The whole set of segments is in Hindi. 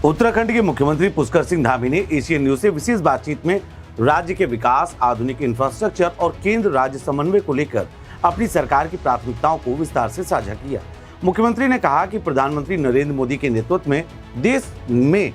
उत्तराखंड के मुख्यमंत्री पुष्कर सिंह धामी ने एशियन न्यूज से विशेष बातचीत में राज्य के विकास, आधुनिक इंफ्रास्ट्रक्चर और केंद्र राज्य समन्वय को लेकर अपनी सरकार की प्राथमिकताओं को विस्तार से साझा किया। मुख्यमंत्री ने कहा कि प्रधानमंत्री नरेंद्र मोदी के नेतृत्व में देश में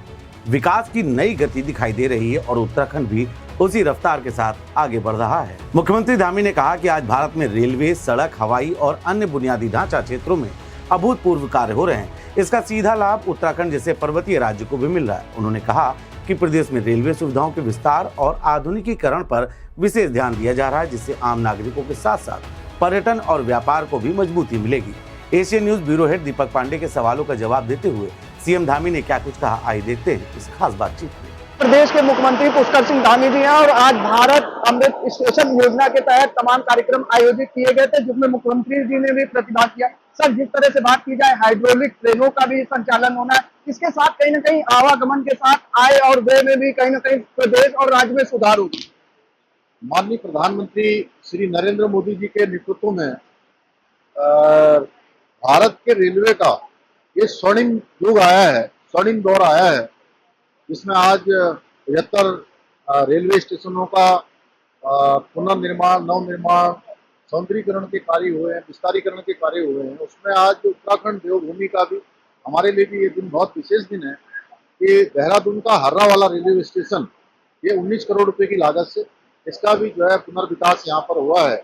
विकास की नई गति दिखाई दे रही है और उत्तराखंड भी उसी रफ्तार के साथ आगे बढ़ रहा है। मुख्यमंत्री धामी ने कहा कि आज भारत में रेलवे, सड़क, हवाई और अन्य बुनियादी ढांचा क्षेत्रों में अभूतपूर्व कार्य हो रहे हैं। इसका सीधा लाभ उत्तराखंड जैसे पर्वतीय राज्य को भी मिल रहा है। उन्होंने कहा कि प्रदेश में रेलवे सुविधाओं के विस्तार और आधुनिकीकरण पर विशेष ध्यान दिया जा रहा है, जिससे आम नागरिकों के साथ साथ पर्यटन और व्यापार को भी मजबूती मिलेगी। एशियन न्यूज ब्यूरो हेड दीपक पांडे के सवालों का जवाब देते हुए सीएम धामी ने क्या कुछ कहा, आइए देखते हैं इस खास बातचीत में। प्रदेश के मुख्यमंत्री पुष्कर सिंह धामी जी हैं और आज भारत अमृत स्टेशन योजना के तहत तमाम कार्यक्रम आयोजित किए गए थे, जिसमें मुख्यमंत्री जी ने भी प्रतिभाग किया। सर, जिस तरह से बात की जाए, हाइड्रोलिक ट्रेनों का भी संचालन होना है, इसके साथ कहीं ना कहीं आवागमन के साथ आय और व्यय में भी कहीं ना कहीं प्रदेश और राज्य में सुधार होगी। माननीय प्रधानमंत्री श्री नरेंद्र मोदी जी के नेतृत्व में भारत के रेलवे का ये स्वर्णिम युग आया है, स्वर्णिम दौर आया है, जिसमें आज 75 रेलवे स्टेशनों का पुनर्निर्माण, नवनिर्माण, सौंदर्यीकरण के कार्य हुए हैं, विस्तारीकरण के कार्य हुए हैं। उसमें आज उत्तराखंड देवभूमि का भी हमारे लिए भी ये दिन बहुत विशेष दिन है कि देहरादून का हर्रा वाला रेलवे स्टेशन ये 19 करोड़ रुपए की लागत से इसका भी जो है पुनर्विकास यहाँ पर हुआ है।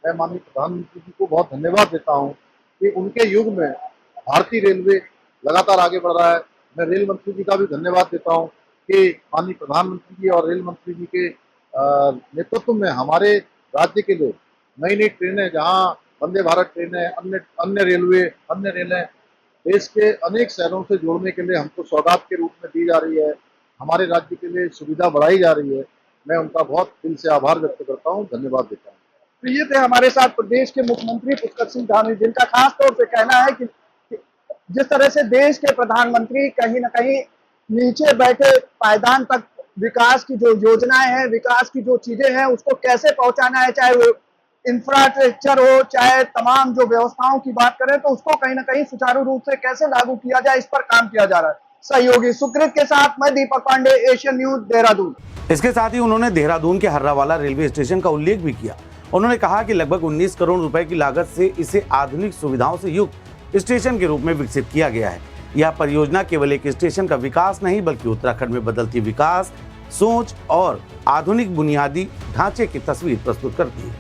मैं माननीय प्रधानमंत्री जी को बहुत धन्यवाद देता हूँ कि उनके युग में भारतीय रेलवे लगातार आगे बढ़ रहा है। मैं रेल मंत्री जी का भी धन्यवाद देता हूँ कि माननीय प्रधानमंत्री जी और रेल मंत्री जी के नेतृत्व में हमारे राज्य के लोग नई नई ट्रेनें, जहाँ वंदे भारत ट्रेनें, अन्य रेलवे, अन्य रेलें देश के अनेक शहरों से जोड़ने के लिए हमको सौगात के रूप में दी जा रही है। हमारे राज्य के लिए सुविधा बढ़ाई जा रही है। मैं उनका बहुत दिल से आभार व्यक्त करता हूँ, धन्यवाद देता हूँ। तो ये थे हमारे साथ प्रदेश के मुख्यमंत्री पुष्कर सिंह धामी, जिनका खास तौर से कहना है कि जिस तरह से देश के प्रधानमंत्री कहीं ना कहीं नीचे बैठे पायदान तक विकास की जो योजनाएं हैं, विकास की जो चीजें हैं, उसको कैसे पहुंचाना है, चाहे वो इंफ्रास्ट्रक्चर हो, चाहे तमाम जो व्यवस्थाओं की बात करें, तो उसको कहीं ना कहीं सुचारू रूप से कैसे लागू किया जाए, इस पर काम किया जा रहा है। सहयोगी सुकृत के साथ मैं दीपक पांडे, एशियन न्यूज, देहरादून। इसके साथ ही उन्होंने देहरादून के हर्रावाला रेलवे स्टेशन का उल्लेख भी किया। उन्होंने कहा कि लगभग 19 करोड़ रुपए की लागत से इसे आधुनिक सुविधाओं से युक्त स्टेशन के रूप में विकसित किया गया है। यह परियोजना केवल एक स्टेशन का विकास नहीं, बल्कि उत्तराखंड में बदलती विकास सोच और आधुनिक बुनियादी ढांचे की तस्वीर प्रस्तुत करती है।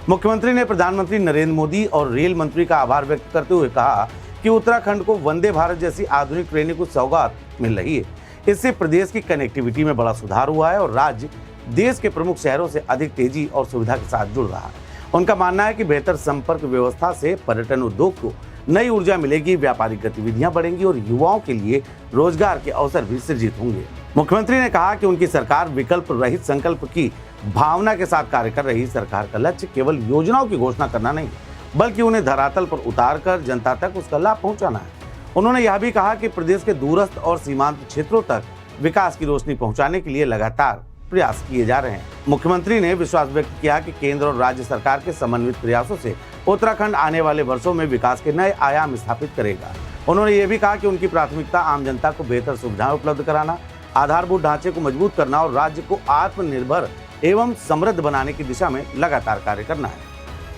मुख्यमंत्री ने प्रधानमंत्री नरेंद्र मोदी और रेल मंत्री का आभार व्यक्त करते हुए कहा कि उत्तराखंड को वंदे भारत जैसी आधुनिक ट्रेनें की सौगात मिल रही है। इससे प्रदेश की कनेक्टिविटी में बड़ा सुधार हुआ है और राज्य देश के प्रमुख शहरों से अधिक तेजी और सुविधा के साथ जुड़ रहा है। उनका मानना है कि बेहतर संपर्क व्यवस्था से पर्यटन उद्योग को नई ऊर्जा मिलेगी, व्यापारिक गतिविधियां बढ़ेंगी और युवाओं के लिए रोजगार के अवसर भी सृजित होंगे। मुख्यमंत्री ने कहा कि उनकी सरकार विकल्प रहित संकल्प की भावना के साथ कार्य कर रही। सरकार का लक्ष्य केवल योजनाओं की घोषणा करना नहीं, बल्कि उन्हें धरातल पर उतार कर जनता तक उसका लाभ पहुंचाना है। उन्होंने यह भी कहा कि प्रदेश के दूरस्थ और सीमांत क्षेत्रों तक विकास की रोशनी पहुंचाने के लिए लगातार प्रयास किए जा रहे हैं। मुख्यमंत्री ने विश्वास व्यक्त किया कि केंद्र और राज्य सरकार के समन्वित प्रयासों से उत्तराखंड आने वाले वर्षों में विकास के नए आयाम स्थापित करेगा। उन्होंने ये भी कहा कि उनकी प्राथमिकता आम जनता को बेहतर सुविधाएं उपलब्ध कराना, आधारभूत ढांचे को मजबूत करना और राज्य को आत्मनिर्भर एवं समृद्ध बनाने की दिशा में लगातार कार्य करना है।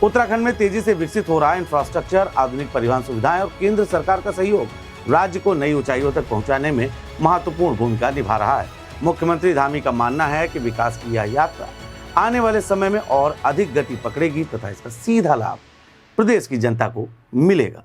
उत्तराखंड में तेजी से विकसित हो रहा इंफ्रास्ट्रक्चर, आधुनिक परिवहन सुविधाएं और केंद्र सरकार का सहयोग राज्य को नई ऊंचाइयों तक पहुंचाने में महत्वपूर्ण भूमिका निभा रहा है। मुख्यमंत्री धामी का मानना है कि विकास की यह यात्रा आने वाले समय में और अधिक गति पकड़ेगी तथा इसका सीधा लाभ प्रदेश की जनता को मिलेगा।